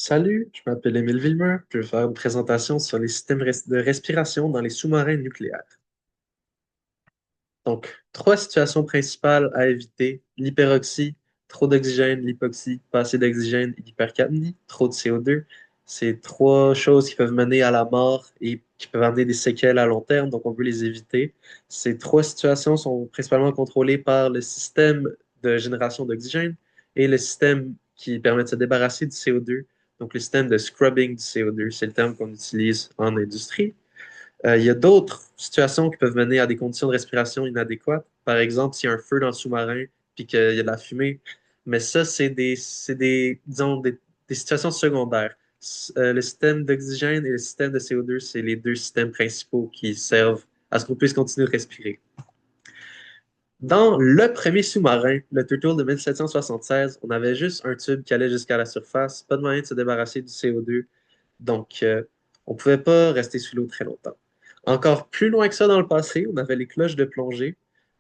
Salut, je m'appelle Émile Villemeur. Je vais faire une présentation sur les systèmes de respiration dans les sous-marins nucléaires. Donc, trois situations principales à éviter: l'hyperoxie, trop d'oxygène; l'hypoxie, pas assez d'oxygène; et l'hypercapnie, trop de CO2. C'est trois choses qui peuvent mener à la mort et qui peuvent amener des séquelles à long terme, donc on veut les éviter. Ces trois situations sont principalement contrôlées par le système de génération d'oxygène et le système qui permet de se débarrasser du CO2, donc le système de scrubbing du CO2. C'est le terme qu'on utilise en industrie. Il y a d'autres situations qui peuvent mener à des conditions de respiration inadéquates. Par exemple, s'il y a un feu dans le sous-marin puis qu'il y a de la fumée. Mais ça, disons, des situations secondaires. Le système d'oxygène et le système de CO2, c'est les deux systèmes principaux qui servent à ce qu'on puisse continuer de respirer. Dans le premier sous-marin, le Turtle de 1776, on avait juste un tube qui allait jusqu'à la surface, pas de moyen de se débarrasser du CO2, donc on ne pouvait pas rester sous l'eau très longtemps. Encore plus loin que ça dans le passé, on avait les cloches de plongée,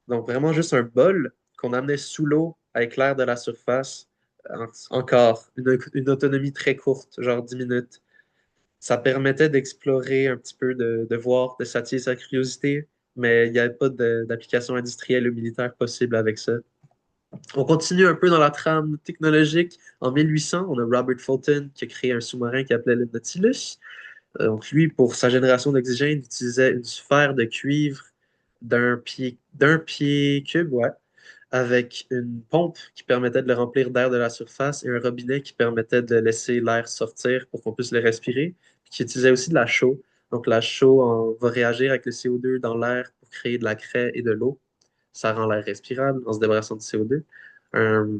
donc vraiment juste un bol qu'on amenait sous l'eau avec l'air de la surface. Encore une autonomie très courte, genre 10 minutes. Ça permettait d'explorer un petit peu, de voir, de s'attirer sa curiosité, mais il n'y avait pas d'application industrielle ou militaire possible avec ça. On continue un peu dans la trame technologique. En 1800, on a Robert Fulton qui a créé un sous-marin qu'il appelait le Nautilus. Donc lui, pour sa génération d'oxygène, il utilisait une sphère de cuivre d'un pied cube, ouais, avec une pompe qui permettait de le remplir d'air de la surface et un robinet qui permettait de laisser l'air sortir pour qu'on puisse le respirer, puis qui utilisait aussi de la chaux. Donc la chaux va réagir avec le CO2 dans l'air pour créer de la craie et de l'eau. Ça rend l'air respirable en se débarrassant du CO2. Un,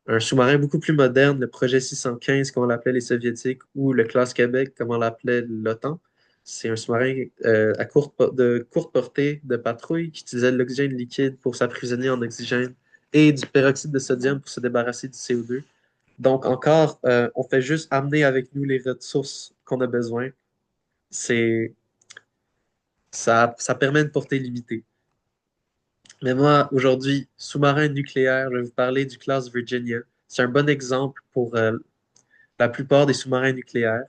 un sous-marin beaucoup plus moderne, le projet 615, comme on l'appelait les Soviétiques, ou le Classe Québec, comme on l'appelait l'OTAN. C'est un sous-marin de courte portée de patrouille qui utilisait de l'oxygène liquide pour s'approvisionner en oxygène et du peroxyde de sodium pour se débarrasser du CO2. Donc encore, on fait juste amener avec nous les ressources qu'on a besoin. C'est, ça permet une portée limitée. Mais moi, aujourd'hui, sous-marin nucléaire, je vais vous parler du classe Virginia. C'est un bon exemple pour la plupart des sous-marins nucléaires,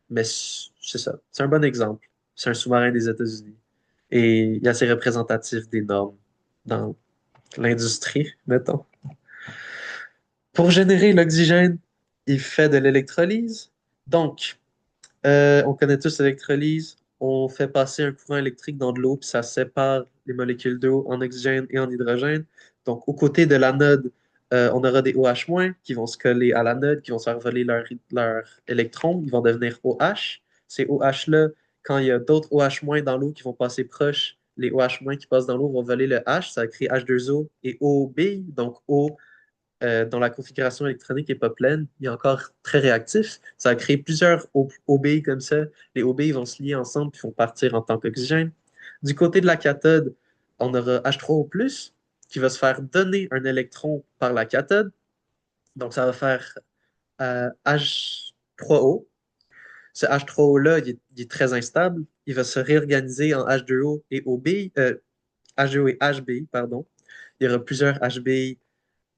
mais c'est ça, c'est un bon exemple. C'est un sous-marin des États-Unis et il est assez représentatif des normes dans l'industrie, mettons. Pour générer l'oxygène, il fait de l'électrolyse. Donc, on connaît tous l'électrolyse. On fait passer un courant électrique dans de l'eau, puis ça sépare les molécules d'eau en oxygène et en hydrogène. Donc, aux côtés de l'anode, on aura des OH- qui vont se coller à l'anode, qui vont se faire voler leur électrons. Ils vont devenir OH. Ces OH-là, quand il y a d'autres OH- dans l'eau qui vont passer proche, les OH- qui passent dans l'eau vont voler le H. Ça va créer H2O et OB. Donc, O dont la configuration électronique n'est pas pleine, il est encore très réactif. Ça a créé plusieurs OBI comme ça. Les OBI vont se lier ensemble et vont partir en tant qu'oxygène. Du côté de la cathode, on aura H3O+, qui va se faire donner un électron par la cathode. Donc, ça va faire H3O. Ce H3O-là, il est très instable. Il va se réorganiser en H2O et OBI, H2O et HBI, pardon. Il y aura plusieurs HBI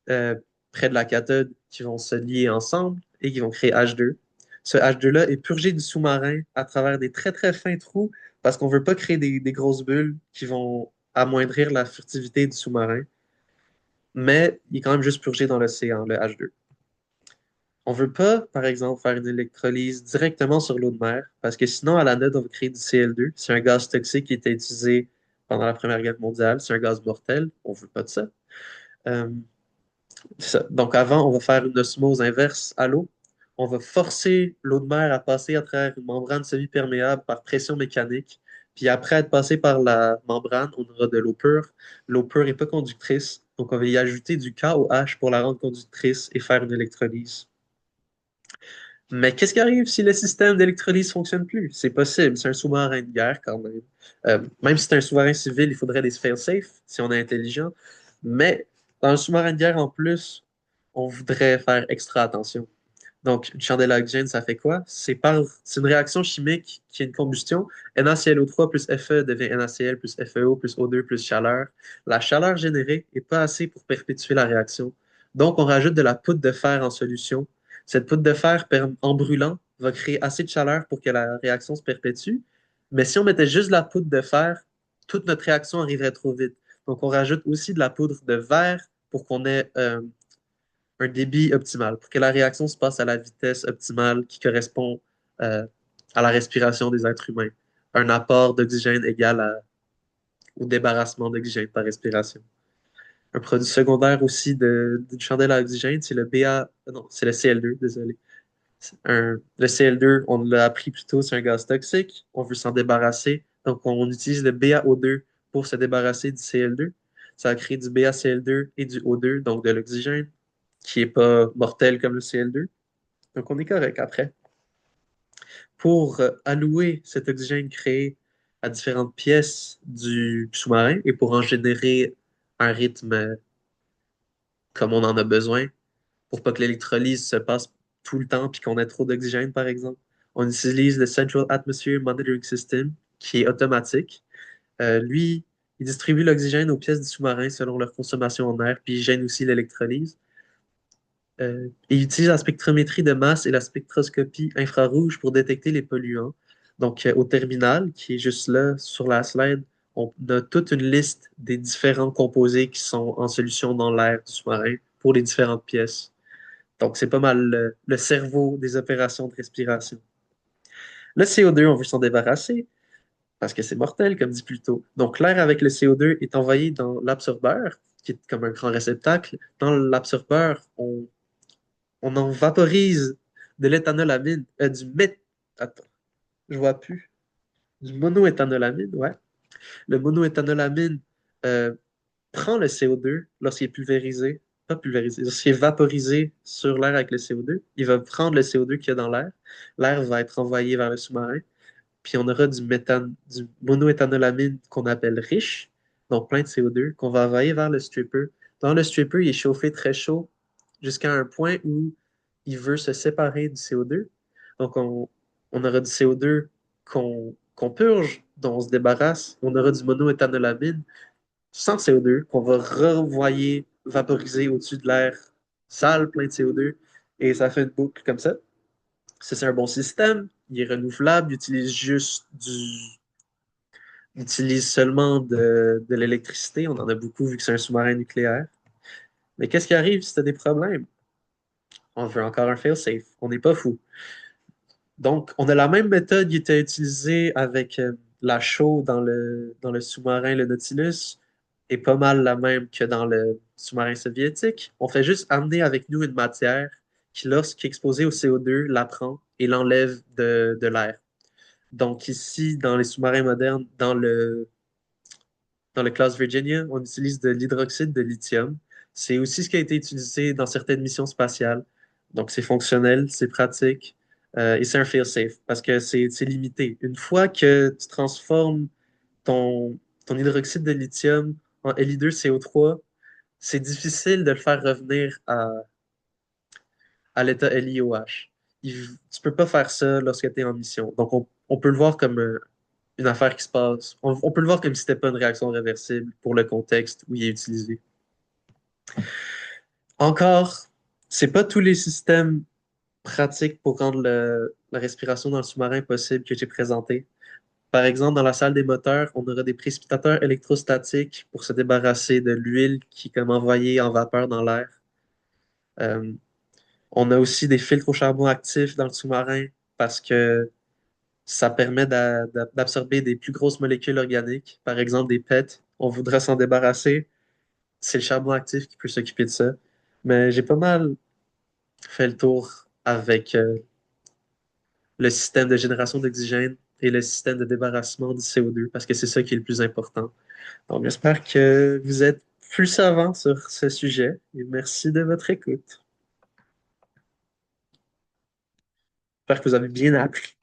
euh, près de la cathode qui vont se lier ensemble et qui vont créer H2. Ce H2-là est purgé du sous-marin à travers des très très fins trous parce qu'on ne veut pas créer des grosses bulles qui vont amoindrir la furtivité du sous-marin, mais il est quand même juste purgé dans l'océan, le H2. On ne veut pas, par exemple, faire une électrolyse directement sur l'eau de mer parce que sinon, à l'anode, on va créer du Cl2. C'est un gaz toxique qui était utilisé pendant la Première Guerre mondiale. C'est un gaz mortel. On ne veut pas de ça. Euh, Donc avant, on va faire une osmose inverse à l'eau. On va forcer l'eau de mer à passer à travers une membrane semi-perméable par pression mécanique. Puis après être passé par la membrane, on aura de l'eau pure. L'eau pure n'est pas conductrice, donc on va y ajouter du KOH pour la rendre conductrice et faire une électrolyse. Mais qu'est-ce qui arrive si le système d'électrolyse ne fonctionne plus? C'est possible, c'est un sous-marin de guerre quand même. Même si c'est un sous-marin civil, il faudrait des fail-safe si on est intelligent. Mais dans un sous-marin de guerre en plus, on voudrait faire extra attention. Donc, une chandelle à oxygène, ça fait quoi? C'est une réaction chimique qui est une combustion. NaClO3 plus Fe devient NaCl plus FeO plus O2 plus chaleur. La chaleur générée n'est pas assez pour perpétuer la réaction. Donc, on rajoute de la poudre de fer en solution. Cette poudre de fer, en brûlant, va créer assez de chaleur pour que la réaction se perpétue. Mais si on mettait juste de la poudre de fer, toute notre réaction arriverait trop vite. Donc, on rajoute aussi de la poudre de verre pour qu'on ait un débit optimal, pour que la réaction se passe à la vitesse optimale qui correspond euh, à la respiration des êtres humains. Un apport d'oxygène égal au débarrassement d'oxygène par respiration. Un produit secondaire aussi d'une chandelle à oxygène, c'est le BA, non, c'est le CL2, désolé. Le CL2, on l'a appris plus tôt, c'est un gaz toxique. On veut s'en débarrasser. Donc, on utilise le BaO2 pour se débarrasser du CL2. Ça a créé du BaCl2 et du O2, donc de l'oxygène, qui n'est pas mortel comme le CL2. Donc, on est correct après. Pour allouer cet oxygène créé à différentes pièces du sous-marin et pour en générer un rythme comme on en a besoin, pour pas que l'électrolyse se passe tout le temps puis qu'on ait trop d'oxygène, par exemple. On utilise le Central Atmosphere Monitoring System, qui est automatique. Lui, il distribue l'oxygène aux pièces du sous-marin selon leur consommation en air, puis il gêne aussi l'électrolyse. Et il utilise la spectrométrie de masse et la spectroscopie infrarouge pour détecter les polluants. Donc, au terminal, qui est juste là sur la slide, on a toute une liste des différents composés qui sont en solution dans l'air du sous-marin pour les différentes pièces. Donc, c'est pas mal le cerveau des opérations de respiration. Le CO2, on veut s'en débarrasser parce que c'est mortel, comme dit plus tôt. Donc, l'air avec le CO2 est envoyé dans l'absorbeur, qui est comme un grand réceptacle. Dans l'absorbeur, on en vaporise de l'éthanolamine, Attends, je vois plus. Du monoéthanolamine, ouais. Le monoéthanolamine euh, prend le CO2 lorsqu'il est pulvérisé, pas pulvérisé, lorsqu'il est vaporisé sur l'air avec le CO2, il va prendre le CO2 qu'il y a dans l'air. L'air va être envoyé vers le sous-marin, puis on aura du méthane, du monoéthanolamine qu'on appelle riche, donc plein de CO2, qu'on va envoyer vers le stripper. Dans le stripper, il est chauffé très chaud jusqu'à un point où il veut se séparer du CO2. Donc on aura du CO2 qu'on purge, dont on se débarrasse. On aura du monoéthanolamine sans CO2 qu'on va renvoyer vaporiser au-dessus de l'air sale, plein de CO2, et ça fait une boucle comme ça. Ça, c'est un bon système, il est renouvelable, il utilise seulement de l'électricité, on en a beaucoup vu que c'est un sous-marin nucléaire. Mais qu'est-ce qui arrive si tu as des problèmes? On veut encore un fail-safe, on n'est pas fou. Donc, on a la même méthode qui était utilisée avec la chaux dans le sous-marin, le Nautilus, et pas mal la même que dans le sous-marin soviétique. On fait juste amener avec nous une matière qui, lorsqu'elle est exposée au CO2, la prend et l'enlève de l'air. Donc ici, dans les sous-marins modernes, dans le classe Virginia, on utilise de l'hydroxyde de lithium. C'est aussi ce qui a été utilisé dans certaines missions spatiales. Donc, c'est fonctionnel, c'est pratique et c'est un fail-safe parce que c'est limité. Une fois que tu transformes ton hydroxyde de lithium en Li2CO3, c'est difficile de le faire revenir à l'état LiOH. Tu peux pas faire ça lorsque tu es en mission. Donc, on peut le voir comme une affaire qui se passe. On peut le voir comme si c'était pas une réaction réversible pour le contexte où il est utilisé. Encore, c'est pas tous les systèmes pratiques pour rendre la respiration dans le sous-marin possible que j'ai présenté. Par exemple, dans la salle des moteurs, on aura des précipitateurs électrostatiques pour se débarrasser de l'huile qui est comme envoyée en vapeur dans l'air. Euh, on a aussi des filtres au charbon actifs dans le sous-marin parce que ça permet d'absorber des plus grosses molécules organiques, par exemple des PET. On voudrait s'en débarrasser. C'est le charbon actif qui peut s'occuper de ça. Mais j'ai pas mal fait le tour avec le système de génération d'oxygène et le système de débarrassement du CO2 parce que c'est ça qui est le plus important. Donc, j'espère que vous êtes plus savant sur ce sujet et merci de votre écoute. J'espère que vous avez bien appris.